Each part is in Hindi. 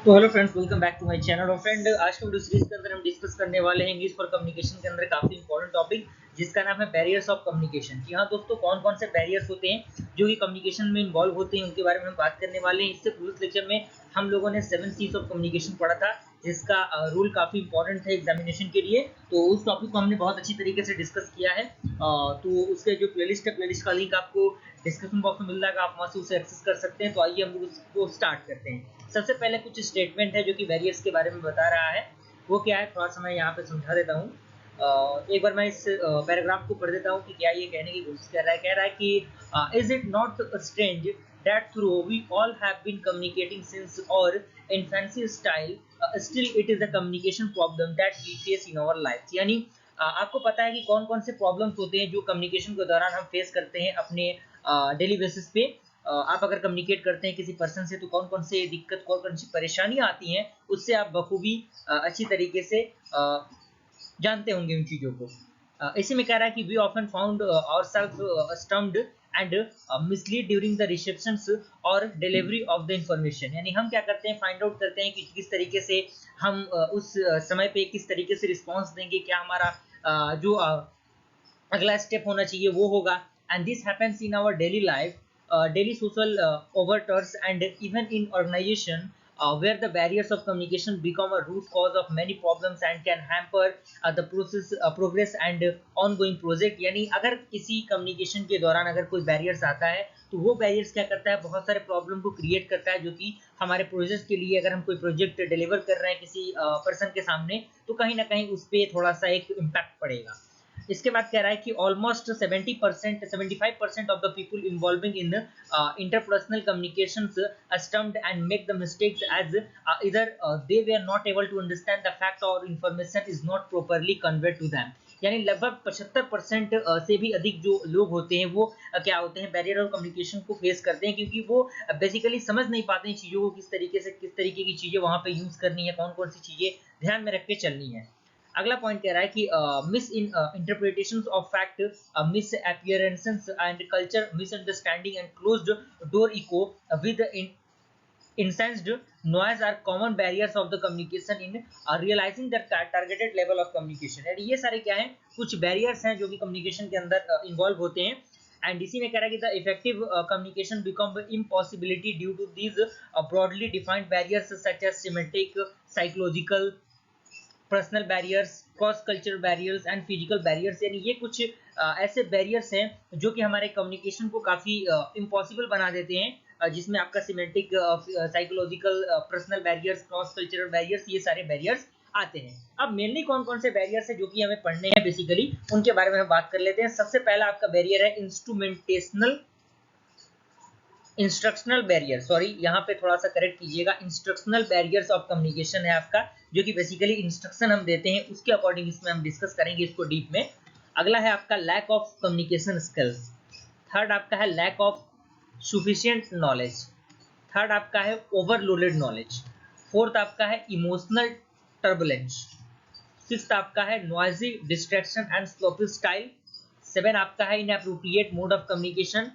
तो hello friends, welcome back to my channel. और फ्रेंड, आज के वीडियो सीरीज के अंदर हम डिस्कस करने वाले हैं इंग्लिश फॉर कम्युनिकेशन के अंदर काफी इंपॉर्टेंट टॉपिक जिसका नाम है बैरियर्स ऑफ कम्युनिकेशन। जी हाँ दोस्तों, कौन कौन से बैरियर्स होते हैं जो कि कम्युनिकेशन में इन्वॉल्व होते हैं उनके बारे में हम बात करने वाले हैं। इससे प्रीवियस लेक्चर में हम लोगों ने 7 सीज ऑफ कम्युनिकेशन पढ़ा था, जिसका रूल काफी इंपॉर्टेंट था एग्जामिनेशन के लिए। तो उस टॉपिक को हमने बहुत अच्छी तरीके से डिस्कस किया है। तो उसके जो प्लेलिस्ट है, प्लेलिस्ट का लिंक आपको डिस्क्रिप्शन बॉक्स में मिल जाएगा, आप वहाँ से उसे एक्सेस कर सकते हैं। तो आइए हम लोग उसको स्टार्ट करते हैं। सबसे पहले कुछ स्टेटमेंट है जो कि बैरियर्स के बारे में बता रहा है। वो क्या है, थोड़ा सा मैं यहाँ पे समझा देता हूँ। एक बार मैं इस पैराग्राफ को पढ़ देता हूँ कि क्या ये कहने की कोशिश कर रहा है। कह रहा है कि is it not strange that through we all have been communicating since our infancy style, still it is a communication problem that we face in our lives। यानी आपको पता है कि कौन कौन से प्रॉब्लम्स होते हैं जो कम्युनिकेशन के दौरान हम फेस करते हैं अपने डेली बेसिस पे। आप अगर कम्युनिकेट करते हैं किसी पर्सन से तो कौन कौन से दिक्कत, कौन कौन सी परेशानियां आती हैं, उससे आप बखूबी अच्छी तरीके से जानते होंगे उन चीज़ों को। इसी में कह रहा है कि we often found ourselves stumped and mislead during the receptions और डिलीवरी ऑफ द इंफॉर्मेशन। यानी हम क्या करते हैं, फाइंड आउट करते हैं कि किस तरीके से हम उस समय पे किस तरीके से रिस्पॉन्स देंगे, क्या हमारा जो अगला स्टेप होना चाहिए वो होगा। And this happens in our daily life, daily social overtures and even in organization where the barriers of communication become a root cause of many problems and can hamper the progress and ongoing project। यानी अगर किसी कम्युनिकेशन के दौरान अगर कोई बैरियर्स आता है तो वो बैरियर्स क्या करता है, बहुत सारे प्रॉब्लम को क्रिएट करता है, जो कि हमारे प्रोजेक्ट के लिए, अगर हम कोई प्रोजेक्ट डिलीवर कर रहे हैं किसी पर्सन के सामने, तो कहीं ना कहीं उस पर थोड़ा सा एक इम्पैक्ट पड़ेगा। इसके बाद कह रहा है कि almost 70% 75% of the people involving in interpersonal communications stumped and make the mistakes as either they way are not able to understand the fact or information is not properly conveyed to them. यानी लगभग 75% से भी अधिक जो लोग होते हैं वो क्या होते हैं, बैरियर ऑफ कम्युनिकेशन को फेस करते हैं, क्योंकि वो बेसिकली समझ नहीं पाते हैं चीज़ों को, किस तरीके से किस तरीके की चीज़ें वहाँ पे यूज़ करनी है, कौन कौन सी चीज़ें ध्यान में रख के चलनी है। अगला पॉइंट कह रहा है कि mis in interpretations of fact, mis appearances and culture misunderstanding and closed door echo with incensed noise are common barriers of the communication in realizing the targeted level of communication। यानी ये सारे क्या हैं, कुछ बैरियर्स हैं जो कि कम्युनिकेशन के अंदर इन्वॉल्व होते हैं। एंड इसी में कह रहा है कि the effective communication become impossibility due to these broadly defined barriers such as symmetric, psychological, personal barriers, cross cultural barriers and physical barriers. यानी ये कुछ ऐसे बैरियर्स हैं जो कि हमारे कम्युनिकेशन को काफ़ी इम्पॉसिबल बना देते हैं, जिसमें आपका semantic, psychological, personal barriers, cross cultural barriers, ये सारे बैरियर्स आते हैं। अब मेनली कौन कौन से बैरियर्स है जो कि हमें पढ़ने हैं बेसिकली, उनके बारे में हम बात कर लेते हैं। सबसे पहला आपका बैरियर है इंस्ट्रक्शनल बैरियर, सॉरी यहाँ पे थोड़ा सा करेक्ट कीजिएगा, इंस्ट्रक्शनल बैरियर्स ऑफ कम्युनिकेशन है आपका, जो कि बेसिकली इंस्ट्रक्शन हम देते हैं उसके अकॉर्डिंग इसमें हम डिस्कस करेंगे इसको डीप में। अगला है आपका lack of communication skills. Third आपका है lack of sufficient knowledge. Third आपका है ओवरलोडेड नॉलेज। फोर्थ आपका है इमोशनल टर्बुलेंस। सिक्स्थ आपका है noisy distraction and sloppy style. Seven आपका है inappropriate mode of communication.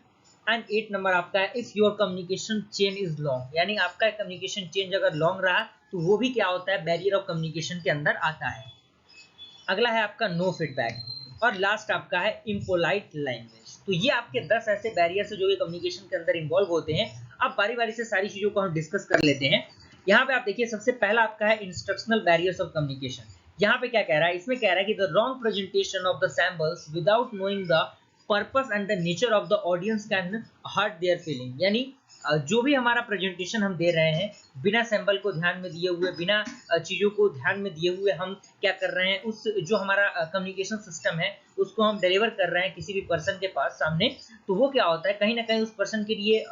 And 8 number आपका है if your communication chain is long. यानी आपका कम्युनिकेशन चेंज अगर लॉन्ग रहा तो वो भी क्या होता है, बैरियर ऑफ कम्युनिकेशन के अंदर आता है। अगला है आपका नो फीडबैक। और लास्ट आपका है इम्पोलाइट लैंग्वेज। तो ये आपके 10 ऐसे बैरियर्स है जो कि कम्युनिकेशन के अंदर इन्वॉल्व होते हैं। अब बारी बारी से सारी चीजों को हम डिस्कस कर लेते हैं। यहाँ पे आप देखिए, सबसे पहला आपका है इंस्ट्रक्शनल बैरियर्स ऑफ कम्युनिकेशन। यहाँ पे क्या कह रहा है, इसमें कह रहा है कि the wrong presentation of the samples without knowing the purpose and the nature of the audience can hurt their feeling. यानी जो भी हमारा प्रेजेंटेशन हम दे रहे हैं, बिना सैंपल को ध्यान में दिए हुए, बिना चीज़ों को ध्यान में दिए हुए हम क्या कर रहे हैं, उस जो हमारा कम्युनिकेशन सिस्टम है उसको हम डिलीवर कर रहे हैं किसी भी पर्सन के पास सामने, तो वो क्या होता है, कहीं ना कहीं उस पर्सन के लिए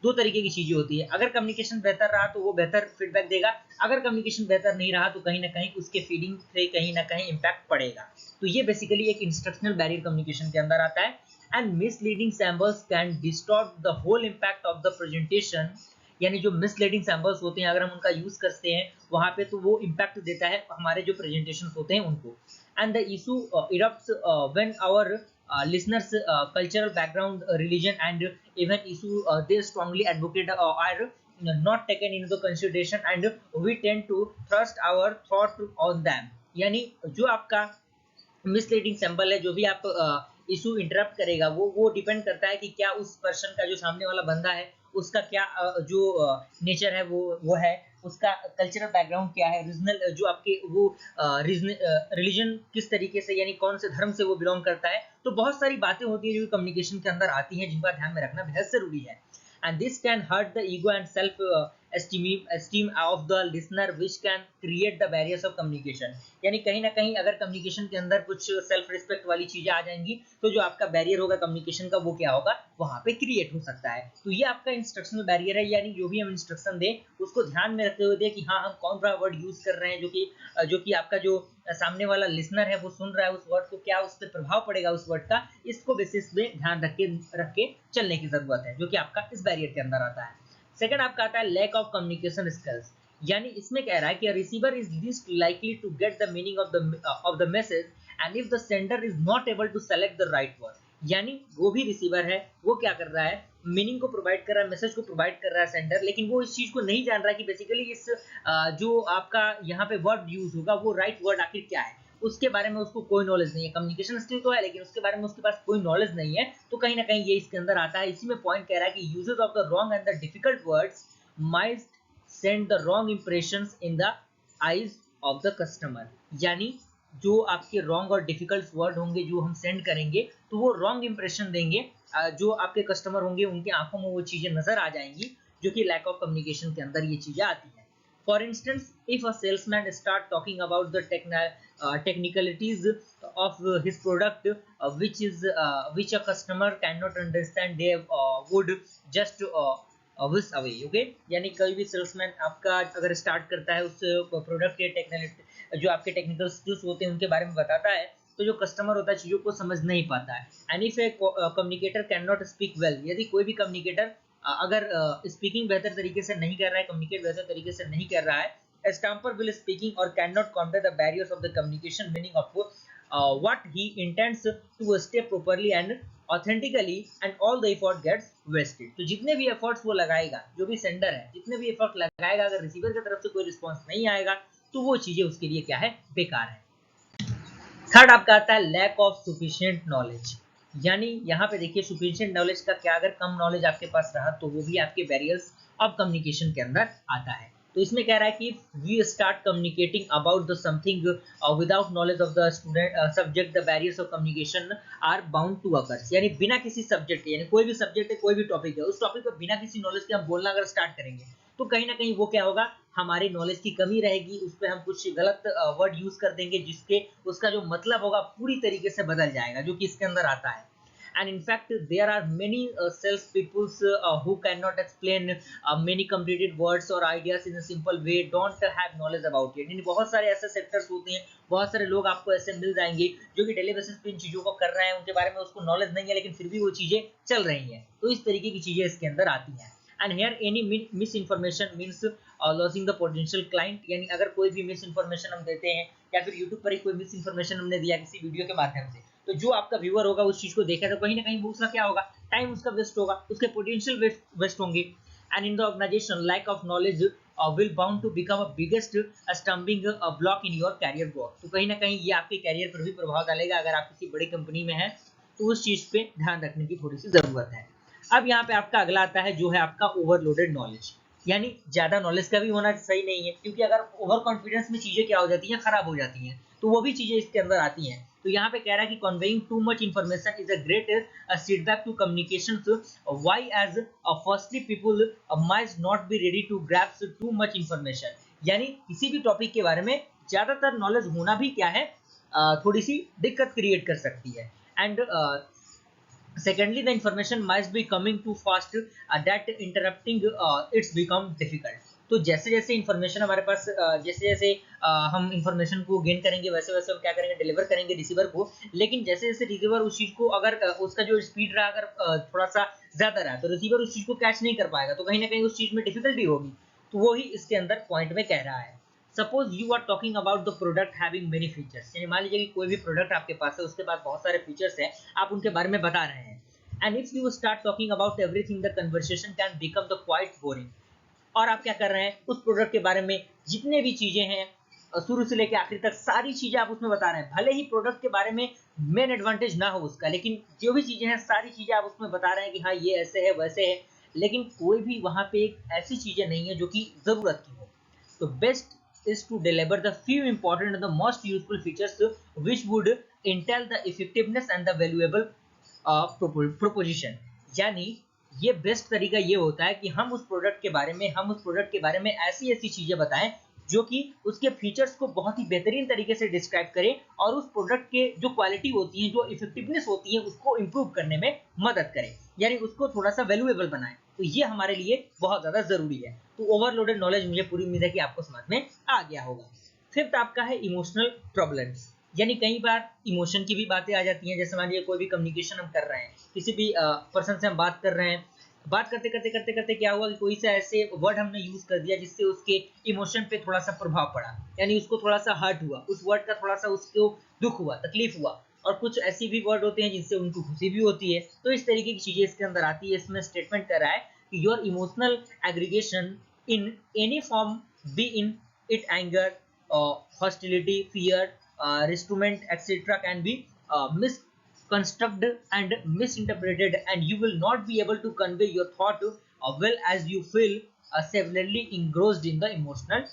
दो तरीके की चीज़ें होती है। अगर कम्युनिकेशन बेहतर रहा तो वो बेहतर फीडबैक देगा, अगर कम्युनिकेशन बेहतर नहीं रहा तो कहीं ना कहीं उसके फीलिंग पे कहीं ना कहीं इम्पैक्ट पड़ेगा। तो ये बेसिकली एक इंस्ट्रक्शनल बैरियर कम्युनिकेशन के अंदर आता है। And misleading samples can distort the whole impact of the presentation. यानी जो मिसलीडिंग सैम्पल्स होते हैं अगर हम उनका यूज करते हैं वहां पे, तो वो इम्पैक्ट देता है हमारे जो प्रेजेंटेशन होते हैं उनको। And the issue erupts when our listeners cultural background, religion and even issue they strongly advocate or not taken into consideration and we tend to thrust our thought on them। यानी जो आपका मिसलीडिंग सिंबल है, जो भी आप इशू इंटरप्ट करेगा, वो डिपेंड करता है कि क्या उस पर्सन का, जो सामने वाला बंदा है, उसका क्या जो नेचर है वो है, उसका कल्चरल बैकग्राउंड क्या है, रीजनल जो आपके वो रिलीजन किस तरीके से, यानी कौन से धर्म से वो बिलोंग करता है। तो बहुत सारी बातें होती है जो कम्युनिकेशन के अंदर आती हैं, जिनका ध्यान में रखना बेहद जरूरी है। and this can hurt the ego and self esteem of the listener, which can create the barriers of communication। यानी कहीं ना कहीं अगर कम्युनिकेशन के अंदर कुछ सेल्फ रिस्पेक्ट वाली चीजें आ जाएंगी, तो जो आपका बैरियर होगा कम्युनिकेशन का, वो क्या होगा, वहां पे क्रिएट हो सकता है। तो ये आपका इंस्ट्रक्शनल बैरियर है, यानी जो भी हम इंस्ट्रक्शन दें उसको ध्यान में रखते हुए दें कि हाँ, हम कौन सा वर्ड यूज कर रहे हैं, जो कि आपका जो सामने वाला लिसनर है वो सुन रहा है उस वर्ड को, क्या उस पर प्रभाव पड़ेगा उस वर्ड का, इसको बेसिस में ध्यान रख के चलने की जरूरत है, जो कि आपका इस बैरियर के अंदर आता है। सेकंड आपका आता है लैक ऑफ कम्युनिकेशन स्किल्स। यानी इसमें कह रहा है कि receiver is least likely to get the meaning of the message and if the sender is not able to select the right word. यानी वो भी रिसीवर है, वो क्या कर रहा है, मीनिंग को प्रोवाइड कर रहा है, मैसेज को प्रोवाइड कर रहा है सेंडर, लेकिन वो इस चीज को नहीं जान रहा कि बेसिकली इस जो आपका यहाँ पे वर्ड यूज होगा वो राइट वर्ड आखिर क्या है, उसके बारे में उसको कोई नॉलेज नहीं है। कम्युनिकेशन स्किल तो है, लेकिन उसके बारे में उसके पास कोई नॉलेज नहीं है। तो कहीं ना कहीं ये इसके अंदर आता है। इसी में पॉइंट कह रहा है कि uses of the wrong and the difficult words might send the wrong impressions in the eyes of the customer. यानी जो आपके रॉन्ग और डिफिकल्ट वर्ड होंगे जो हम सेंड करेंगे, तो वो रॉन्ग इंप्रेशन देंगे, जो आपके कस्टमर होंगे उनकी आंखों में वो चीजें नजर आ जाएंगी, जो कि लैक ऑफ कम्युनिकेशन के अंदर ये चीजें आती हैं। For instance, if a salesman start talking about the technicalities of his product, which a customer cannot understand, they would just whisk away। Okay, यानी कोई भी सेल्समैन आपका अगर स्टार्ट करता है उस प्रोडक्ट के टेक्निकल, जो आपके टेक्निकल स्किल्स होते हैं उनके बारे में बताता है, तो जो कस्टमर होता है चीजों को समझ नहीं पाता है। And if A communicator can not speak well, यदि कोई भी कम्युनिकेटर अगर स्पीकिंग बेहतर तरीके से नहीं कर रहा है, कम्युनिकेट बेहतर तरीके से नहीं कर रहा है, स्टैम्पर विल स्पीकिंग और can not counter the barriers of the communication meaning of what he intends to stay properly and authentically and all the effort gets wasted. तो जितने भी एफर्ट्स वो लगाएगा, जो भी सेंडर है जितने भी एफर्ट लगाएगा, अगर रिसीवर की तरफ से कोई रिस्पॉन्स नहीं आएगा, तो वो चीजें उसके लिए क्या है, बेकार है। थर्ड आपका आता है लैक ऑफ सफिशिएंट नॉलेज। यानी यहाँ पे देखिए सफिशिएंट नॉलेज का क्या, अगर कम नॉलेज आपके पास रहा तो वो भी आपके बैरियर्स ऑफ कम्युनिकेशन के अंदर आता है। तो इसमें कह रहा है कि we start communicating about the something without knowledge of the student subject, the barriers of communication are bound to occur. यानी बिना किसी सब्जेक्ट के, यानी कोई भी सब्जेक्ट है, कोई भी टॉपिक है, उस टॉपिक पर बिना किसी नॉलेज के हम बोलना अगर स्टार्ट करेंगे, तो कहीं ना कहीं वो क्या होगा, हमारी नॉलेज की कमी रहेगी, उस पर हम कुछ गलत वर्ड यूज कर देंगे, जिसके उसका जो मतलब होगा पूरी तरीके से बदल जाएगा, जो कि इसके अंदर आता है। And in fact there are many sales peoples who cannot explain many completed words or ideas in a simple way, don't have knowledge about it। यानी बहुत सारे ऐसे सेक्टर्स होते हैं, बहुत सारे लोग आपको ऐसे मिल जाएंगे जो कि डेली बेसिस पे इन चीजों को कर रहे हैं, उनके बारे में उसको नॉलेज नहीं है, लेकिन फिर भी वो चीजें चल रही हैं। तो इस तरीके की चीजें इसके अंदर आती हैं। And here any misinformation means losing the potential client. यानी अगर कोई भी मिस इन्फॉर्मेशन हम देते हैं, या फिर यूट्यूब पर ही कोई मिस इन्फॉर्मेशन हमने दिया किसी वीडियो के माध्यम से, तो जो आपका व्यूअर होगा उस चीज को देखा, तो कहीं ना कहीं उसका क्या होगा, टाइम उसका वेस्ट होगा, उसके पोटेंशियल वेस्ट होंगे। And in the organisation lack of knowledge will bound to become a biggest stumbling block in your career growth. तो कहीं ना कहीं ये आपके कैरियर पर भी प्रभाव डालेगा। अगर आप किसी बड़ी कंपनी में हैं तो उस चीज पे ध्यान रखने की थोड़ी सी जरूरत है। अब यहाँ पे आपका अगला आता है जो है आपका ओवरलोडेड नॉलेज। यानी ज्यादा नॉलेज का भी होना सही नहीं है, क्योंकि अगर ओवर कॉन्फिडेंस में चीजें क्या हो जाती हैं, खराब हो जाती हैं, तो वो भी चीजें इसके अंदर आती हैं। तो यहाँ पे कह रहा है कि conveying too much information is a great setback to communications, why as firstly people might not be ready to grasp too much information. यानी किसी भी टॉपिक के बारे में ज्यादातर नॉलेज होना भी क्या है, थोड़ी सी दिक्कत क्रिएट कर सकती है। And secondly the information must be coming too fast that interrupting it's become difficult। तो जैसे जैसे इंफॉर्मेशन हमारे पास जैसे जैसे हम इंफॉर्मेशन को गेन करेंगे, वैसे वैसे हम क्या करेंगे, डिलीवर करेंगे रिसीवर को। लेकिन जैसे जैसे रिसीवर उस चीज को अगर उसका जो स्पीड रहा अगर थोड़ा सा ज्यादा रहा, तो रिसीवर उस चीज को कैच नहीं कर पाएगा, तो कहीं ना कहीं उस चीज में डिफिकल्टी होगी। तो वो ही इसके अंदर पॉइंट में कह रहा है। Suppose you are talking about the product having many features. यानी मान लीजिए कि कोई भी प्रोडक्ट आपके पास है, उसके पास बहुत सारे फीचर्स है, आप उनके बारे में बता रहे हैं। And if you start talking about everything, the conversation can become the quite boring। और आप क्या कर रहे हैं, उस प्रोडक्ट के बारे में जितने भी चीजें हैं शुरू से लेकर आखिर तक सारी चीजें आप उसमें बता रहे हैं। भले ही प्रोडक्ट के बारे में मेन एडवांटेज ना हो उसका, लेकिन जो भी चीजें हैं सारी चीजें आप उसमें बता रहे हैं कि हाँ ये ऐसे है वैसे है, लेकिन कोई भी वहां पे एक ऐसी चीजें नहीं है जो कि जरूरत की हो। तो best is to deliver the few important and the most useful features which would entail the effectiveness and the valuable proposition। यानी ये बेस्ट तरीका ये होता है कि हम उस प्रोडक्ट के बारे में ऐसी ऐसी चीजें बताएं जो कि उसके फीचर्स को बहुत ही बेहतरीन तरीके से डिस्क्राइब करें और उस प्रोडक्ट के जो क्वालिटी होती है, जो इफेक्टिवनेस होती है, उसको इंप्रूव करने में मदद करें, यानी उसको थोड़ा सा वैल्यूएबल बनाएं। तो ये हमारे लिए बहुत ज्यादा जरूरी है। तो ओवरलोडेड नॉलेज मुझे पूरी उम्मीद है कि आपको समझ में आ गया होगा। फिफ्थ आपका है इमोशनल प्रॉब्लम्स, यानी कई बार इमोशन की भी बातें आ जाती हैं। जैसे मान लीजिए कोई भी कम्युनिकेशन हम कर रहे हैं, किसी भी पर्सन से हम बात कर रहे हैं, बात करते करते करते करते क्या हुआ कि कोई सा ऐसे वर्ड हमने यूज कर दिया जिससे उसके इमोशन पे थोड़ा सा प्रभाव पड़ा, यानी उसको थोड़ा सा हर्ट हुआ, उस वर्ड का थोड़ा सा उसको दुख हुआ, तकलीफ हुआ। और कुछ ऐसी भी वर्ड होते हैं जिनसे उनको खुशी भी होती है। तो इस तरीके की चीजें इसके अंदर आती है। इसमें स्टेटमेंट कर रहा है कि your emotional aggregation in any form, be in it anger, hostility, fear, restraint, etc. can be misconstrued and misinterpreted, and you will not be able to convey your thought well as you feel severely engrossed in the emotional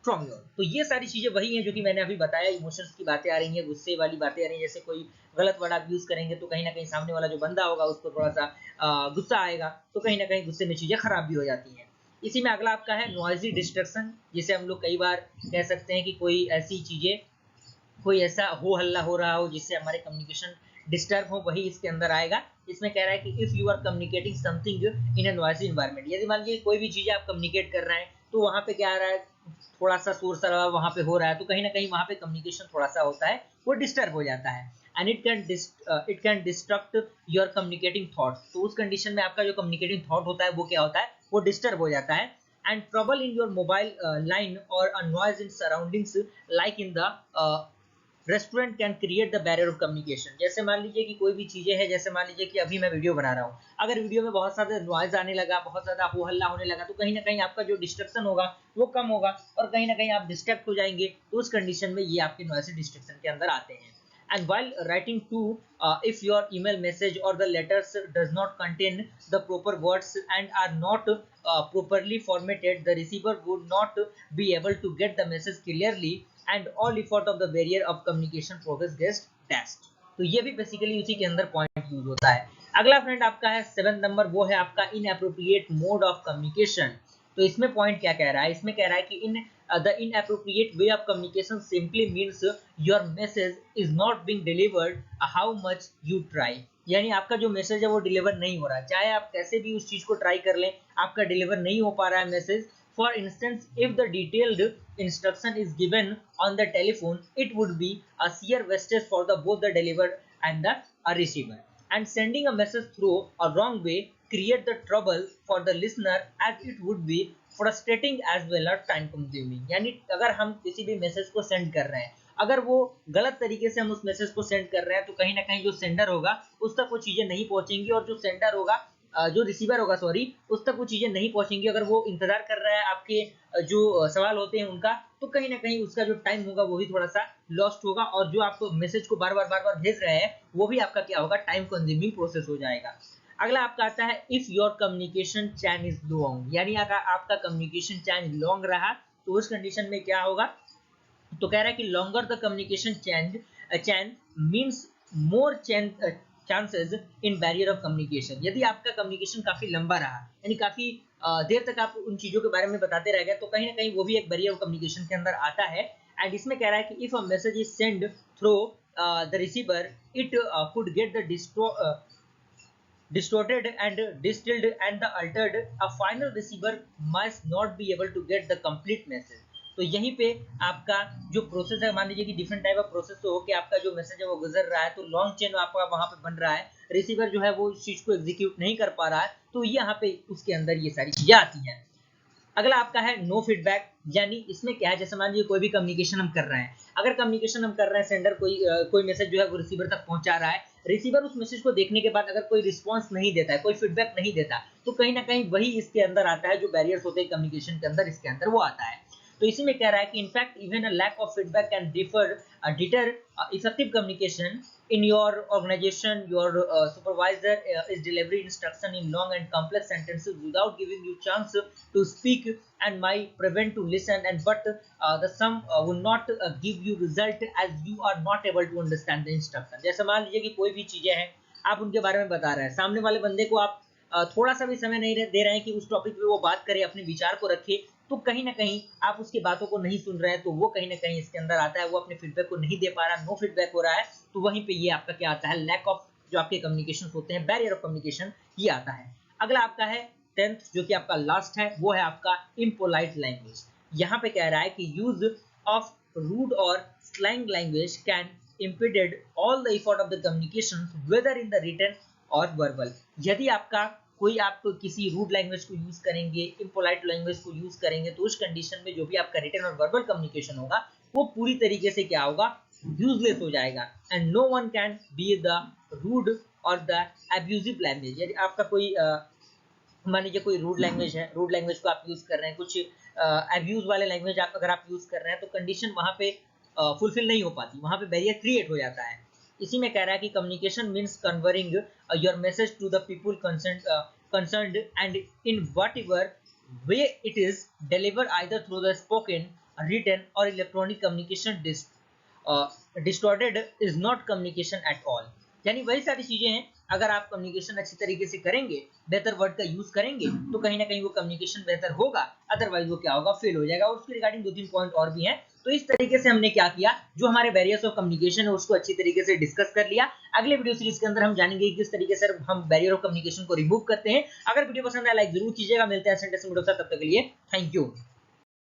turmoil। तो ये सारी चीजें वही हैं जो कि मैंने अभी बताया। इमोशंस की बातें आ रही हैं, गुस्से वाली बातें आ रही हैं। जैसे कोई गलत वर्ड आप यूज करेंगे तो कहीं ना कहीं सामने वाला जो बंदा होगा उसको थोड़ा सा गुस्सा आएगा, तो कहीं ना कहीं गुस्से में चीजें खराब भी हो जाती हैं। इसी में अगला आपका है नॉइजी डिस्ट्रक्शन, जिसे हम लोग कई बार कह सकते हैं कि कोई ऐसी चीजें, कोई ऐसा हो हल्ला हो रहा हो जिससे हमारे कम्युनिकेशन डिस्टर्ब हो, वही इसके अंदर आएगा। इसमें कह रहा है कि if you are communicating something in a noisy environment, यदि मान लीजिए कोई भी चीजें आप कम्युनिकेट कर रहे हैं तो वहां पे क्या आ रहा है, थोड़ा सा शोर शराबा वहां पे हो रहा है, तो कहीं ना कहीं वहां पे कम्युनिकेशन थोड़ा सा होता है वो डिस्टर्ब हो जाता है। And it can distract your communicating thought. तो उस कंडीशन में आपका जो कम्युनिकेटिंग थॉट होता है वो क्या होता है, वो डिस्टर्ब हो जाता है। And trouble in your mobile line or a noise in surroundings like in the restaurant can create the barrier of communication. जैसे मान लीजिए कि कोई भी चीजें हैं, जैसे मान लीजिए कि अभी मैं वीडियो बना रहा हूँ, अगर वीडियो में बहुत ज्यादा नॉइज आने लगा, बहुत ज्यादा हो हल्ला होने लगा, तो कहीं ना कहीं आपका जो डिस्ट्रक्शन होगा वो कम होगा और कहीं ना कहीं आप डिस्ट्रैक्ट हो जाएंगे। तो उस कंडीशन में ये आपके नॉइज डिस्ट्रक्शन के अंदर आते हैं। And while writing to, if your email message or the letters does not contain the proper words and are not properly formatted, the receiver would not be able to get the message clearly and all effort of the barrier of communication progress gets dashed। तो ये भी बेसिकली उसी के अंदर पॉइंट यूज होता है। अगला फ्रेंड आपका है 7 नंबर, वो है आपका इनएप्रोप्रिएट मोड ऑफ कम्युनिकेशन। तो इसमें पॉइंट क्या कह रहा है, इसमें कह रहा है कि the inappropriate way of communication simply means your message is not being delivered how much you try। यानी आपका जो मैसेज है वो डिलीवर नहीं हो रहा है, चाहे आप कैसे भी उस चीज को ट्राई कर लें, आपका डिलीवर नहीं हो पा रहा है message. For instance, if the detailed instruction is given on the telephone, it would be a sheer wastage for the both the delivered and the receiver, and sending a message through a wrong way create the trouble for the listener as it would be frustrating as well as time consuming. यानी अगर हम किसी भी मैसेज को सेंड कर रहे हैं, अगर वो गलत तरीके से हम उस मैसेज को सेंड कर रहे हैं, तो कहीं ना कहीं जो सेंडर होगा उस तक वो चीजें नहीं पहुंचेंगी, और जो सेंडर होगा, जो रिसीवर होगा सॉरी, उस तक वो चीजें नहीं पहुंचेंगी। अगर वो इंतजार कर रहा है आपके जो सवाल होते हैं उनका, तो कहीं ना कहीं उसका जो टाइम होगा वो भी थोड़ा सा लॉस्ट होगा, और जो आप मैसेज को बार बार भेज रहे हैं वो भी आपका क्या होगा, टाइम कंज्यूमिंग प्रोसेस हो जाएगा। अगला आपका आता है if your communication chain is long, यानी अगर आपका कम्युनिकेशन चैन लॉन्ग रहा तो उस कंडीशन में क्या होगा, तो कह रहा है कि longer the communication chain means more chances in barrier of communication. यदि आपका कम्युनिकेशन काफी लंबा रहा, यानी काफी देर तक आप उन चीजों के बारे में बताते रह गए, तो कहीं ना कहीं वो भी एक बैरियर ऑफ कम्युनिकेशन के अंदर आता है। एंड इसमें कह रहा है कि if a message is send through the receiver, it could get the distorted and distilled and the altered, a final receiver must not be able to get the complete message। तो यहीं पे आपका जो प्रोसेस है, मान लीजिए कि डिफरेंट टाइप ऑफ प्रोसेस हो कि आपका जो मैसेज है वो गुजर रहा है, तो लॉन्ग चेन आपका वहां पे बन रहा है, रिसीवर जो है वो इस चीज को एग्जीक्यूट नहीं कर पा रहा है, तो यहाँ पे उसके अंदर ये सारी चीजें आती हैं। अगला आपका है नो फीडबैक, यानी इसमें क्या है, जैसे मान लीजिए कोई भी कम्युनिकेशन हम कर रहे हैं, अगर कम्युनिकेशन हम कर रहे हैं, सेंडर कोई मैसेज जो है वो रिसीवर तक पहुंचा रहा है, रिसीवर उस मैसेज को देखने के बाद अगर कोई रिस्पॉन्स नहीं देता है, कोई फीडबैक नहीं देता, तो कहीं ना कहीं वही इसके अंदर आता है, जो बैरियर्स होते हैं कम्युनिकेशन के अंदर, इसके अंदर वो आता है। तो इसी में कह रहा है कि in fact even a lack of feedback can deter effective communication in your organization. Your supervisor is delivering instruction in long and complex sentences without giving you chance to speak and might prevent to listen, and but the some will not give you result as you are not able to understand the instruction. जैसे मान लीजिए कि कोई भी चीजें हैं, आप उनके बारे में बता रहे हैं, सामने वाले बंदे को आप थोड़ा सा भी समय नहीं दे रहे हैं कि उस टॉपिक पे वो बात करे, अपने विचार को रखे, तो कहीं ना कहीं आप उसकी बातों को नहीं सुन रहे हैं, तो वो कहीं ना कहीं इसके अंदर आता है, वो अपने फीडबैक को नहीं दे पा रहा, नो फीडबैक हो रहा है, तो वहीं पे ये आपका क्या आता है, लैक ऑफ जो आपके कम्युनिकेशन होते हैं, बैरियर ऑफ कम्युनिकेशन, ये आता है। अगला आपका है 10th, जो कि आपका लास्ट है, वो है आपका इम्पोलाइट लैंग्वेज। यहाँ पे कह रहा है कि यूज ऑफ रूड और slang language can impeded all the effort of the communication whether in the written और वर्बल। यदि आपका कोई आप किसी रूड लैंग्वेज को यूज करेंगे, इम्पोलाइट लैंग्वेज को यूज करेंगे, तो उस कंडीशन में जो भी आपका रिटन और वर्बल कम्युनिकेशन होगा वो पूरी तरीके से क्या होगा, यूजलेस हो जाएगा। And no one can be the rude और द एब्यूजिव लैंग्वेज। यदि आपका कोई मान लीजिए कोई रूड लैंग्वेज है, रूड लैंग्वेज को आप यूज कर रहे हैं, कुछ एब्यूज वाले लैंग्वेज आप अगर आप यूज कर रहे हैं, तो कंडीशन वहां पे फुलफिल नहीं हो पाती, वहां पे बैरियर क्रिएट हो जाता है। इसी में कह रहा है कि communication means converting your message to the people concerned and in whatever way it is delivered either through the spoken, written or electronic communication. Distorted is not communication at all। यानी वही सारी चीजें हैं, अगर आप कम्युनिकेशन अच्छी तरीके से करेंगे, बेहतर वर्ड का यूज करेंगे, तो कहीं ना कहीं वो कम्युनिकेशन बेहतर होगा, अदरवाइज वो क्या होगा, फेल हो जाएगा। उसके रिगार्डिंग 2-3 पॉइंट और भी हैं। तो इस तरीके से हमने क्या किया, जो हमारे बैरियर्स ऑफ कम्युनिकेशन है उसको अच्छी तरीके से डिस्कस कर लिया। अगले वीडियो सीरीज के अंदर हम जानेंगे किस तरीके से हम बैरियर ऑफ कम्युनिकेशन को रिमूव करते हैं। अगर वीडियो पसंद आया लाइक जरूर कीजिएगा। मिलते हैं तब तक के लिए थैंक यू।